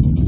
Assalamualaikum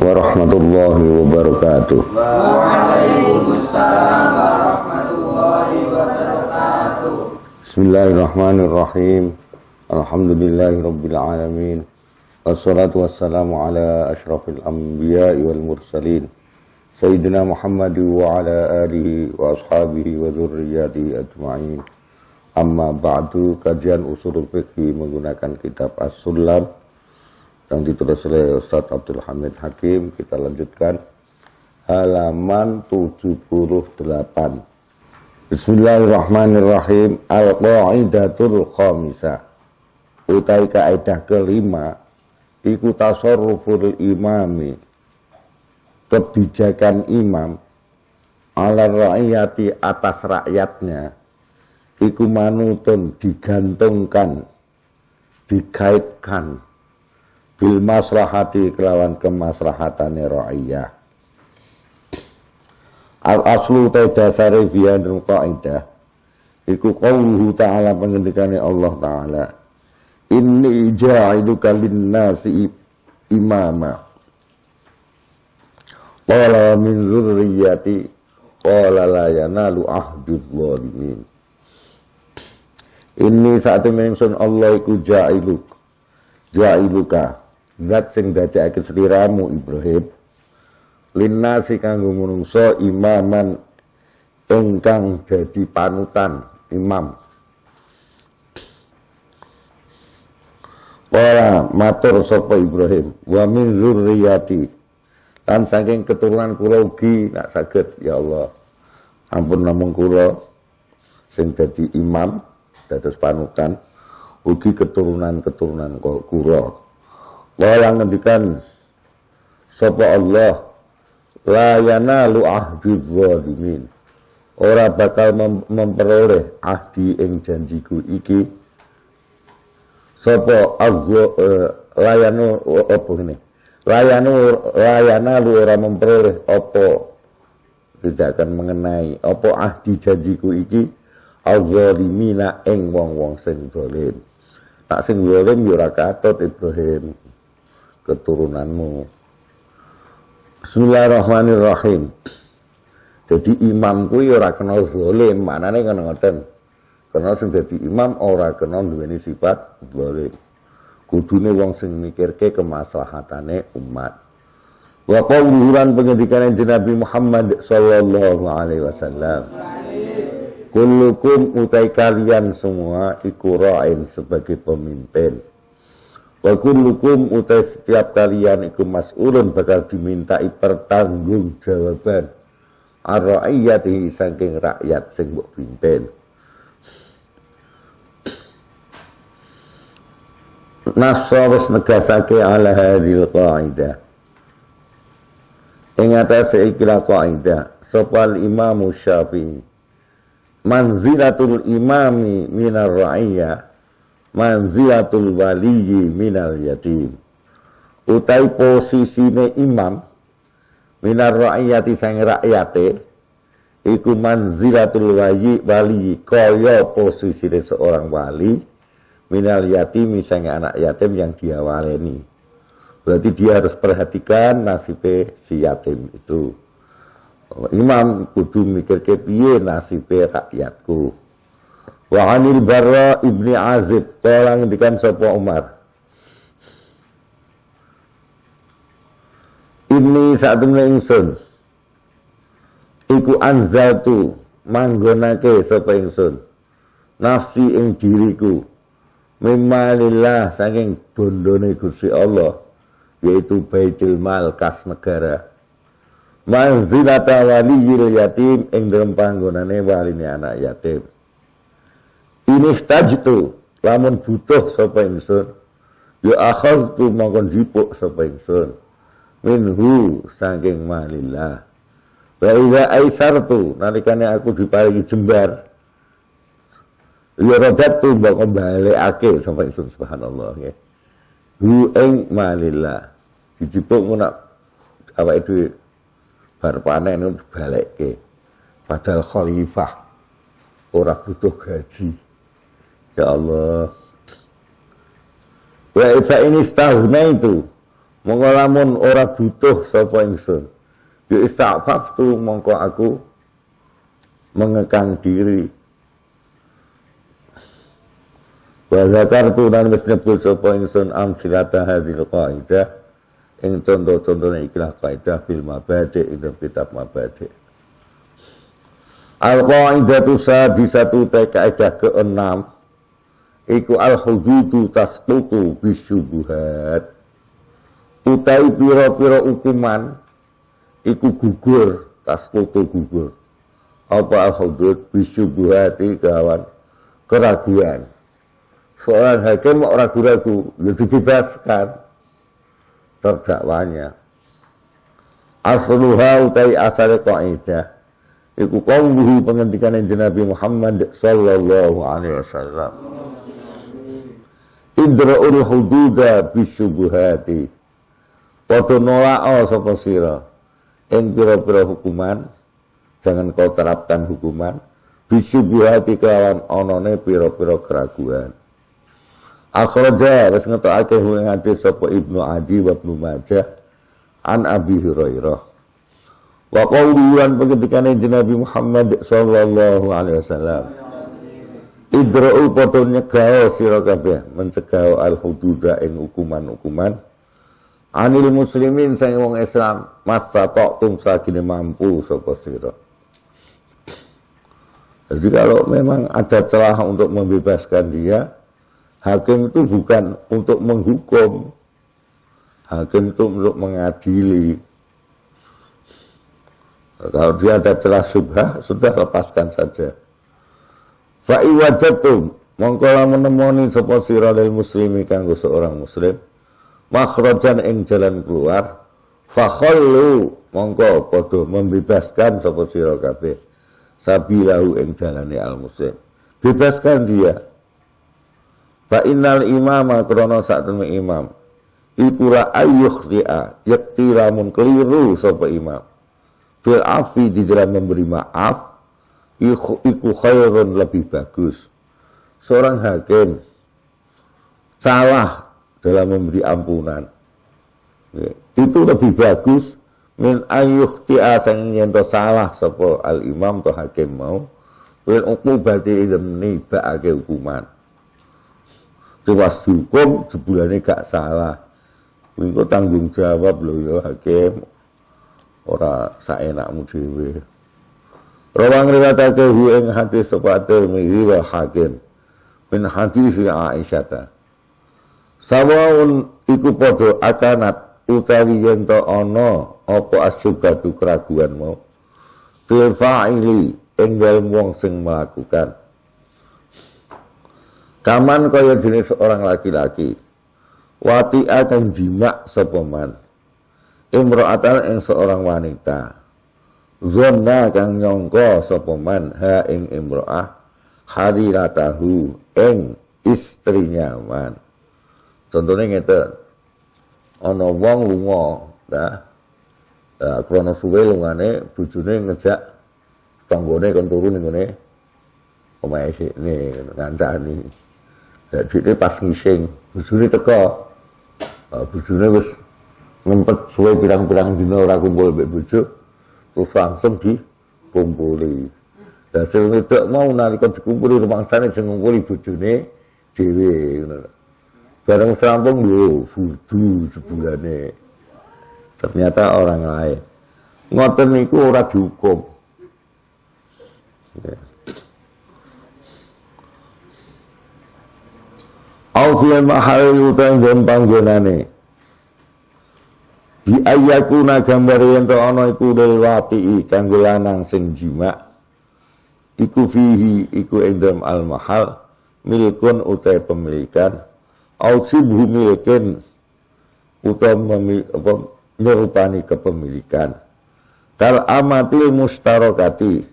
warahmatullahi wabarakatuh. Waalaikumsalam warahmatullahi wabarakatuh. Bismillahirrahmanirrahim. Alhamdulillahirabbil alamin. Wassalatu wassalamu ala asyrafil anbiya'i wal mursalin. Sayyidina Muhammad wa ala alihi wa ashabihi wa dzurriyyatihi ajma'in. Amma ba'du, kajian ushul fiqh menggunakan kitab As-Sulam yang ditulis oleh Ustaz Abdul Hamid Hakim. Kita lanjutkan halaman 78. Bismillahirrahmanirrahim. Al-qaidatul khamisah, utai kaidah kelima, iku tasarruful imami, kebijakan imam, ala rakyati, atas rakyatnya, iku manutun, digantungkan, dikaitkan, bil maslahati, kelawan kemaslahatane ra'iyah. Al aslu ta dasare bi'anul qaidah iku qauluhu ta'ala, pengendikane Allah Ta'ala, inni ja'iluka linnasi imama qala min dzurriyyati qala la yanalu ahdudz zalimin. Inni saat menungsun Allah iku ja'iluka zat sing dadekake sliramu Ibrahim, linnasi kanggo manungsa, imaman ingkang dadi panutan, imam. Wala matur sapa Ibrahim, wa min dzurriyyati, lan saking keturunan kula ugi nak saged ya Allah, ampun namung kula sing dadi imam dados panutan, ugi keturunan-keturunan kula. Wala ngendikan sapa Allah, la yanalu ahdudz zalimin, ora bakal memperoleh ahdi ing janjiku iki sapa layanu apa ngene, layanalu ora memperoleh apa, tidak akan mengenai apa ahdi janjiku iki az-zalimina ing wong-wong sing zalim. Tak sing zalim ya ora katut Ibrahim keturunanmu. Bismillahirrahmanirrahim. Jadi imam kuwi ora kena zalim, maknane kena ngoten. Karena sing dadi imam ora kena duweni sifat zalim. Kudune wong sing mikirke kemaslahatane umat. Wa qauluran pengendikane Nabi Muhammad sallallahu alaihi wasallam, kullukum utai kalian semua iku ra'in, sebagai pemimpin. Wa kullukum utai setiap kalian iku mas'ulun, bakal dimintai pertanggungjawaban ar-ra'iyati, saking rakyat sing mbok pimpin. Nasawis negasake ala hadhil qaidah, ing atase ikilah qaidah sapa Imam Syafi'i, manzilatul imami minar ra'iyah manzilatul waliyyi minal yatim. Utai posisine imam minar ra'iyati, sang rakyate, iku manzilatul waliyyi, kaya posisine seorang wali, minal yatim, sang anak yatim yang dia waleni. Berarti dia harus perhatikan nasibe si yatim itu. Imam kudu mikir piye nasibe rakyatku. Wa anil Barra ibni Azib, tolong ngendikan sapa Umar, ini saat temene ingsun iku anzaltu, manggonake sapa ingsun nafsi ing diriku, mimmalillah, saking bondone Gusti Allah, yaitu Baitul Mal, kas negara, manzilata waliyil yatim, ing dalem panggonane waline anak yatim. Ini tajtu, lamun butuh sapa ingsun, ya akhadtu, mongkon jipuk sapa ingsun, minhu, saking malillah. Wa idza aisartu, nalikane aku diparingi jembar, ya radatu, mongkon balekake sapa ingsun, subhanallah ya. Hu ing malillah. dijipuk ngono awake dhewe bar panen ngono balekke. Padahal khalifah ora butuh gaji. Ya Allah. Wa ifa ini stagnaitu mongko lamun ora butuh sapa ingsun. Ya istafaftu mongko aku mengekang diri. Wa zakartu dan wis nyebut sapa ingsun amsilata hadhil qaidah ing contoh-contohne ikilah kaidah fil mabadi ing kitab mabadi. Al-qaidatu sadisatu kaidah ke-6 iku al-hududu tasqutu bisyubuhat. Utawi pira-pira hukuman iku gugur, tasqutu gugur. Apa al-hudud bisyubuhati kawan keraguan. Seorang hakim mau ragu-ragu, ya dibebaskan terdakwanya. Asluha utai asal qaidah iku qauluhu pengendikane Nabi Muhammad sallallahu alaihi wasallam. Idra'ul hududa bisyubuhati. Padha nolak sapa sira ing pira-pira hukuman, jangan kau terapkan hukuman bisyubuhati kelawan onone pira-pira keraguan. Akhraja wis ngetokake ing hadis sapa Ibnu Adi wa Ibnu Majah an Abi Hurairah. Wa qauluan pengendikane Nabi Muhammad sallallahu alaihi wasallam. Idra'u padha nyegah sira kabeh mencegah al-hududa ing hukuman-hukuman anil muslimin sang wong Islam masa tum sagine mampu sapa sira. Jadi kalau memang ada celah untuk membebaskan dia, hakim itu bukan untuk menghukum, hakim itu untuk mengadili. Kalau dia ada celah syubhah, sudah lepaskan saja. Fa'i wajatum, mongko lamun nemoni sapa sira lil muslimi kanggo seorang muslim, makhrajan ing jalan keluar, fa khallu, mongko padha membebaskan sapa sira kabeh sabilahu ing dalane al muslim. Bebaskan dia. Fa innal imama krana sak temene imam iku la ayyukhti'a yakti lamun keliru sapa imam bil afi di dalam memberi maaf iku khairun lebih bagus. Seorang hakim salah dalam memberi ampunan itu lebih bagus min ayyukhti'a sang yen salah sapa al imam to hakim mau bil uqubati idemni ba'ake hukuman. Tewas hukum sebulannya gak salah. Minggu tanggung jawab lho ya hakim. Ora saenakmu dhewe. Rawang riwayatake ing hadis sapa Tirmidzi wa Hakim min hadis Aisyah. Sawaun iku padha akanat utawi yen to ana apa asyubatu keraguan mau. Bil fa'ili ing dalem wong sing melakukan. Kaman kaya jenis seorang laki-laki wati akan jima sopaman imro'atan ing seorang wanita zonna kang nyongko sopaman ha ing imro'ah hariratahu ing istrinya man. Contohnya ngeten ana wong lunga krana suwe lungane bojone ngejak tanggane kon turu ning ngene omahe sikne ngancani. Jadi pas ngising, bojone teko. Bojone wis ngempet suwe pirang-pirang dina ora kumpul mbek bojo, terus langsung dikumpuli. Lah sing wedok mau nalika dikumpuli rumangsane sing ngumpuli bojone dhewe ngono. Bareng serampung lho, wudu sebulane. Ternyata orang lain. Ngoten niku ora dihukum. Ya. Aufiyal mahal utang dan panggonane di ayakuna gambar yang to ana iku del wati kanggo lanang sing jima iku fihi iku ing dalem al mahal milikun utai pemilikan au sibhu milikin utai nyerupani kepemilikan kal amatil mustarokati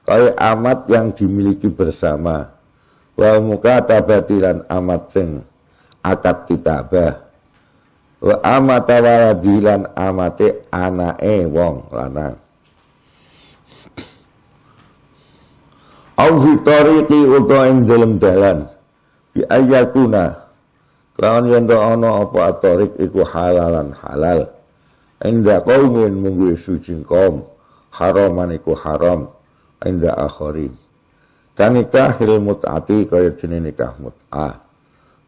kaya amat yang dimiliki bersama wa mukatabati lan amat sing akad kitabah Wa amata waladilan amate anake wong lanang. Au fi tariqi utawa ing dalem dalan bi ayakuna lawan yen ana apa tariq iku halalan halal inda qaumin munggu suci kaum haraman iku haram inda akhirin kanikah hil mut'ati kaya jenenge nikah mut'ah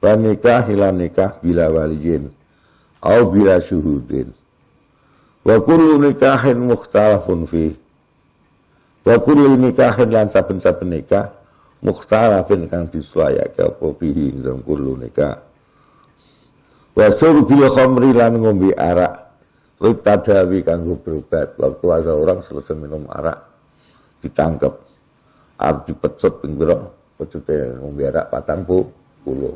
wa nikah hilan nikah bila waliyin au bila syuhudin wa kullu nikahin mukhtalafun fi wa kullu nikahin lan saben-saben nikah mukhtalafin kang disuayake apa bihi dalam kullu nikah wa syurbil khamri lan ngombe arak tadawi kanggo berobat. Waktu ada orang selesai minum arak ditangkap dipecut ping pira pecute ngombe arak 40.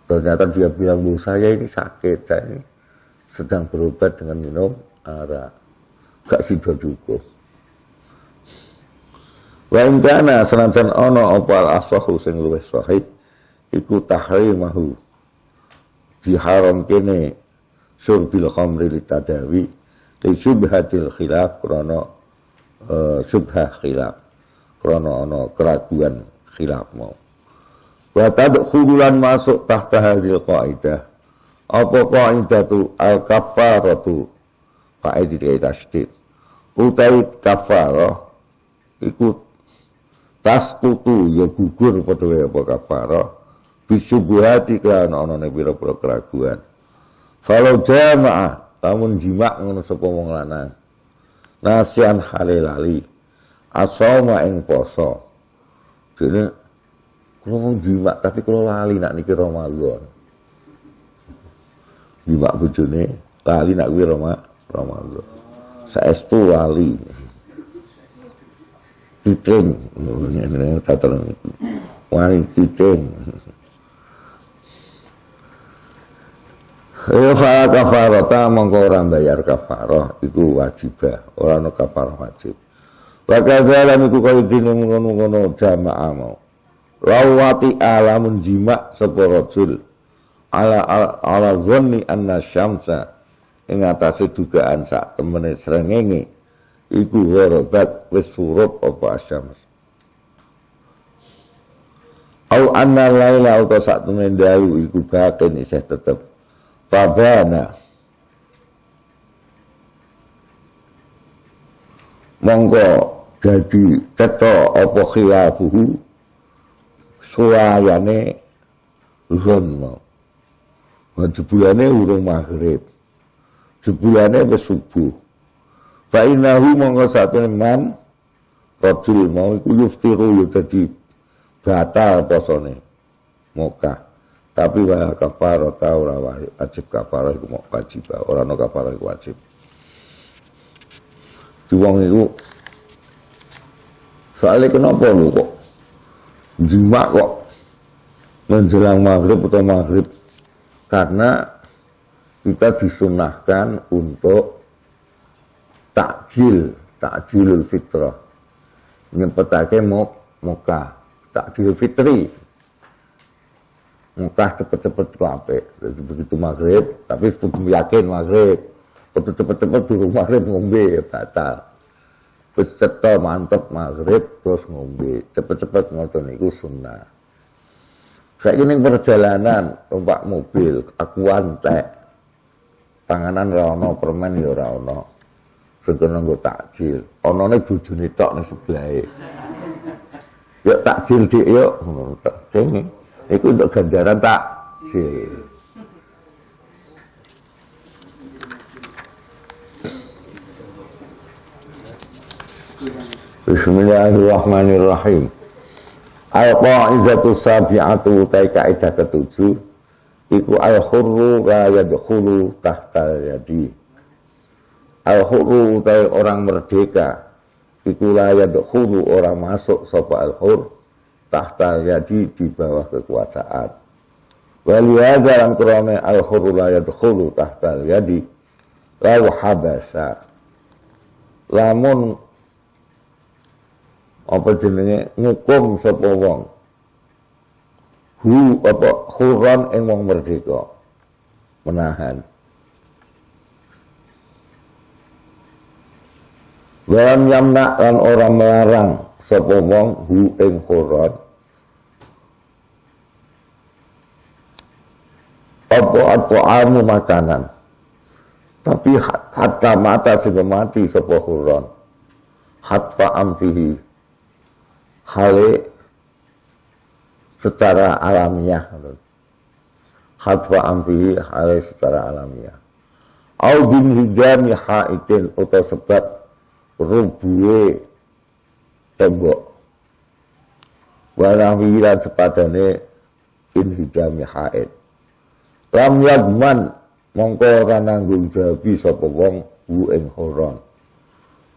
Ternyata dia bilang, "Bu, saya ini sakit, saya ini sedang berobat dengan minum arak." Gak sida cukup. Wa in kana senajan ana apa al-ashahu sing luwih sahih iku tahrimahu diharam kene syurbil khamri litadawi li syubhatil khilaf krana syubhah khilaf krana ana keraguan khilaf mau wa tadkhululan masuk tahta hadil qaidah apa qaidatu al-kafaratu qaidah tasydid utawi kafarah iku tasqutu ya gugur padha wae apa kafarah bisyubhati kan ana ning pira-pira keraguan. Kalau jamaah lamun jima' ngono sapa wong lanang. Nasian halilali asoma ing poso. Dene kula wong jima' tapi kula lali nak niki Ramadan. Jima' bojone lali nak kuwi Ramadan. Saestu lali. Titing ngene tater. Wani titing. Ya fa kafarata mongko ora bayar kafarah iku wajibah, ora ana kafarah wajib. Wa kadzalam iku kaya dene ngono-ngono jamaah mau. Rawati alamun jima' sapa rajul ala dhanni anna syamsa ing atase dugaan sak temene srengenge iku gharabat wis surup apa syams. Au anna laila uta sak temene dalu iku baken isih tetep Fabana mongko jadi teto apa khilafuhu suayane zon jebulane urung maghrib jebulane wis subuh fa innahu mongko satene man rajul mau iku yuftiru ya dadi batal posone Mekah. Tapi wa kafarah ora wajib kafarah iku mau wajib ora ana kafarah iku wajib. Wong iku soalnya kenapa lu kok jima kok menjelang maghrib atau maghrib karena kita disunahkan untuk takjilul fitrah nyempetake Mekah takjilul fitri Mekah cepet-cepet apik. Jadi begitu maghrib, tapi sebelum yakin maghrib, waktu cepet-cepet durung maghrib ngombe batal. Terus ceto mantep maghrib terus ngombe, cepet-cepet ngoten niku sunnah. Saiki ning perjalanan numpak mobil, aku antek. Panganan ra ono, permen ya ora ono. Sekono nggo takjil. Onone bojone tok ning sebelahe. Ya takjil dik yo ngono tok. Kene itu untuk ganjaran takjil. Bismillahirrahmanirrahim. Al-qa'idatu sabi'atu utai kaidah ketujuh iku al-hurru la yadkhulu tahta yadi. Al-hurru utai orang merdeka iku la yadkhulu orang masuk sapa al-hurr tahta yadi di bawah kekuasaan. Waliyadha lan krone al-hurru la yadkhulu tahta yadi law habasa. Lamun apa jenenge ngukum sapa wong. Hu apa khurran ing wong merdeka. menahan. Walam yamna lan orang melarang sapa wong hu ing khurran apa at'amu makanan, tapi hatta mata sehingga mati sapa khurran hatta amfihi hale secara alamiah, hatta amfihi hale secara alamiah au bin hijami haitin atau sebab rubuhe tembok walawi lan sepadane inhijami haid lam yadman mongko ora nanggung jawab sapa wong hu ing khurran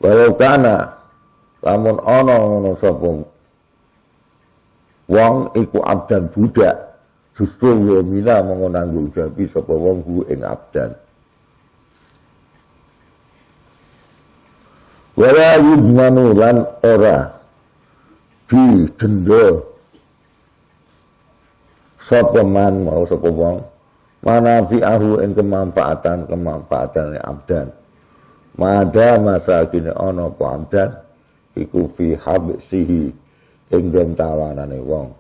walau kana lamun ana ngono sapa wong iku abdan budak justru yo mina mongko nanggung jawab sapa wong hu ing abdan. Wala yudmanu lan ora di denda sapa man mau sapa wong manafi'ahu ing kemanfaatan abdan mada masa kene ana apa abdan iku fi habsihi ing den tawanane wong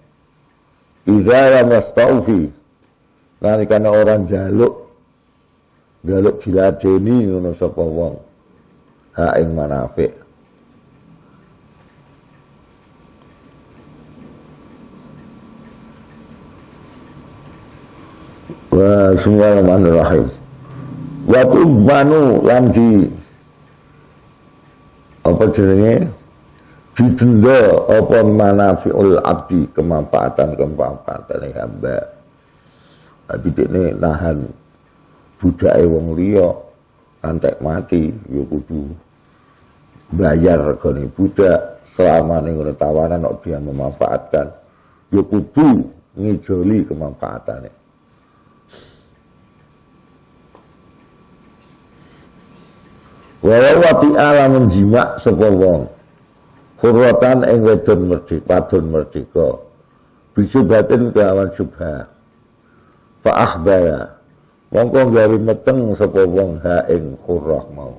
idza mastaufi nalikane orang jaluk diladeni ngono sapa wong ha ing manafi' wa bismillahirrahmanirrahim wa tubanu lan di apa jenenge didenda apa manafi'ul abdi kemanfaatan hamba didekne nahan budake wong liya antek mati ya kudu bayar regane budak selama ning ngono tawanan kok dia memanfaatkan ya kudu ngijoli kemanfaatane. Walau wati alam menjimak sapa wong khurratan ing wadon merdeka bisubatin kelawan syubha fa akhbara mongko gawe meteng sapa wong ha ing khurrah mau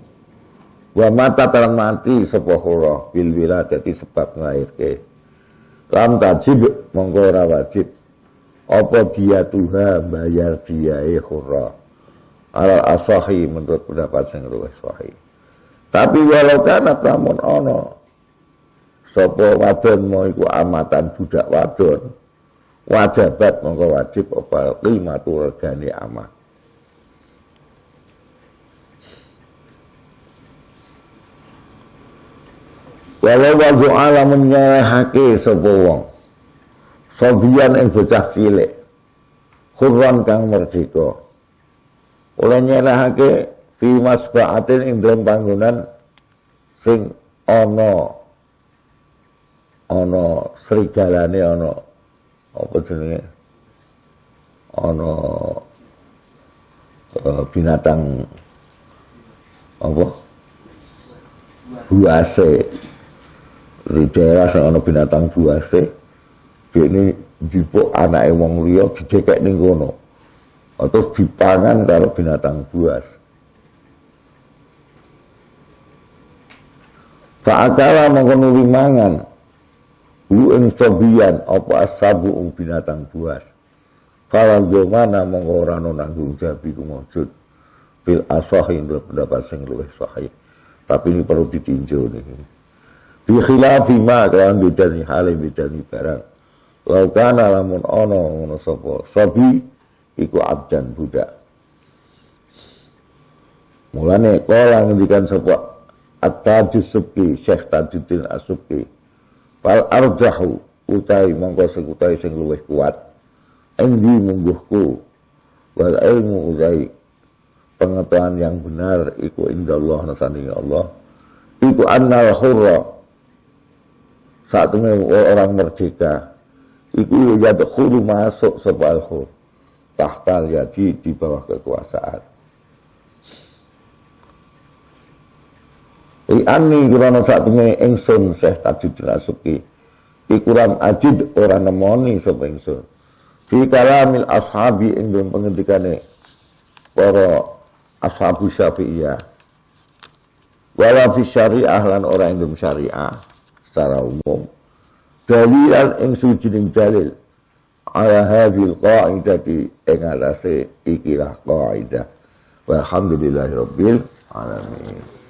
wa mata talan mati sapa khurrah bil wiladati sebab nglairke lam tajib mongko ora wajib apa dia tuha bayar diae khurrah ala asahi menurut pendapat sing luwih sahih. Tapi walau kana lamun ana sapa wadon mau iku amatan budak wadon wajibat mongko wajib apa qimatu regane amah. Walau wadu alam menyerahake sapa wong sobian ing bocah cilik khurran kang merdeka oleh nyerahake fi masba'atin ing dalam panggonan sing ana serigalane ana apa jenenge ana binatang apa buase di daerah sing ana binatang buase dene njipuk anake wong liya didekek ning kono terus dipangan karo binatang buas. Fa'akala mengkono mangan lu ing sobian apa asabu binatang buas. Kalau gimana mengko ora nanggung jawab iku maujud bil asahi pendapat sing luwih sahih. Tapi ini perlu ditinjau nih. Bi khilafi ma kan bidani hale bidani barang. Lau kana lamun ana ngono sapa sabi iku abdan budak. Mulane kala ngendikan sapa At-Tajus Subki, Syekh Tajuddin As-Subki wal arjahu utai mongko sekutai sing luwih kuat endi mungguhku wal ilmu utai pengetahuan yang benar iku indallah nasani Allah iku annal hurra saatnya orang merdeka iku yadkhulu masuk sapa al-hur tahtal yadi di bawah kekuasaan. Ani kurang sakmene ingsun Syekh Tajuddin As-Subki ikuran ajid ora nemoni sapa ingsun fi kalamil ashabi ing dalem pengendikane para ashabu Syafi'iyah. Wala fi syariah lan ora ing syariah secara umum. Dalilan ing sujining dalil ala hadhil qa'idati ing atase ikilah qaidah. Walhamdulillahirabbil alamin.